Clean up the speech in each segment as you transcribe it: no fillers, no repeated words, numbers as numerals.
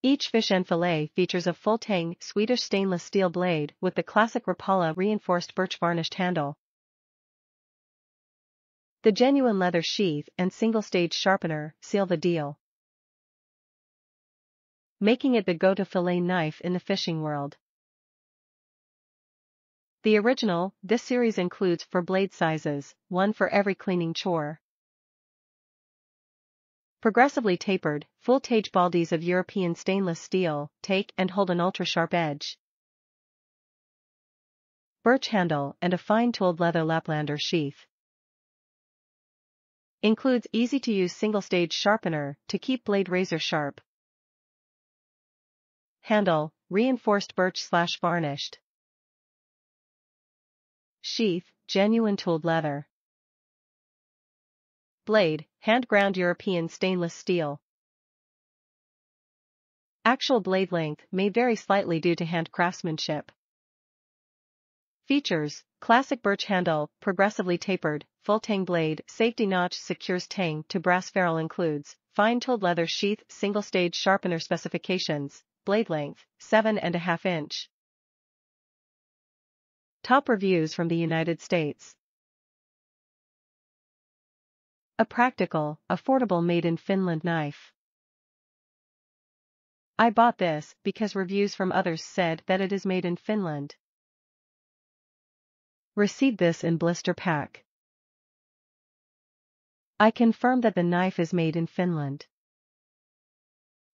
Each fish and fillet features a full-tang Swedish stainless steel blade with the classic Rapala reinforced birch varnished handle. The genuine leather sheath and single-stage sharpener seal the deal, making it the go-to fillet knife in the fishing world. The original, this series includes 4 blade sizes, one for every cleaning chore. Progressively tapered, full-tage bodies of European stainless steel, take and hold an ultra-sharp edge. Birch handle and a fine-tooled leather Laplander sheath. Includes easy-to-use single-stage sharpener to keep blade razor sharp. Handle, reinforced birch/varnished. Sheath, genuine tooled leather. Blade, Handground European stainless steel. Actual blade length may vary slightly due to hand craftsmanship. Features: classic birch handle, progressively tapered, full-tang blade, safety notch secures tang to brass ferrule includes, fine-tooled leather sheath, single-stage sharpener specifications, blade length, 7.5 inch. Top reviews from the United States. A practical, affordable made-in-Finland knife. I bought this because reviews from others said that it is made in Finland. Received this in blister pack. I confirm that the knife is made in Finland.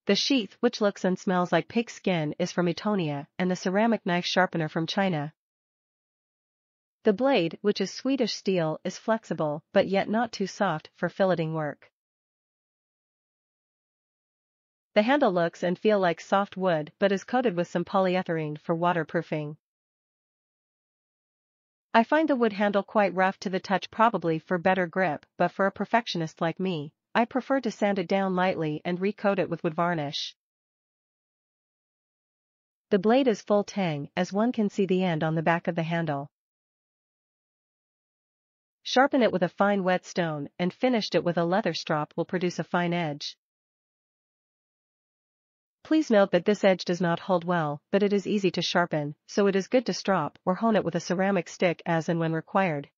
The sheath, which looks and smells like pig skin, is from Estonia, and the ceramic knife sharpener from China. The blade, which is Swedish steel, is flexible but yet not too soft for filleting work. The handle looks and feels like soft wood but is coated with some polyethylene for waterproofing. I find the wood handle quite rough to the touch, probably for better grip, but for a perfectionist like me, I prefer to sand it down lightly and recoat it with wood varnish. The blade is full tang, as one can see the end on the back of the handle. Sharpen it with a fine whetstone and finished it with a leather strop will produce a fine edge. Please note that this edge does not hold well, but it is easy to sharpen, so it is good to strop or hone it with a ceramic stick as and when required.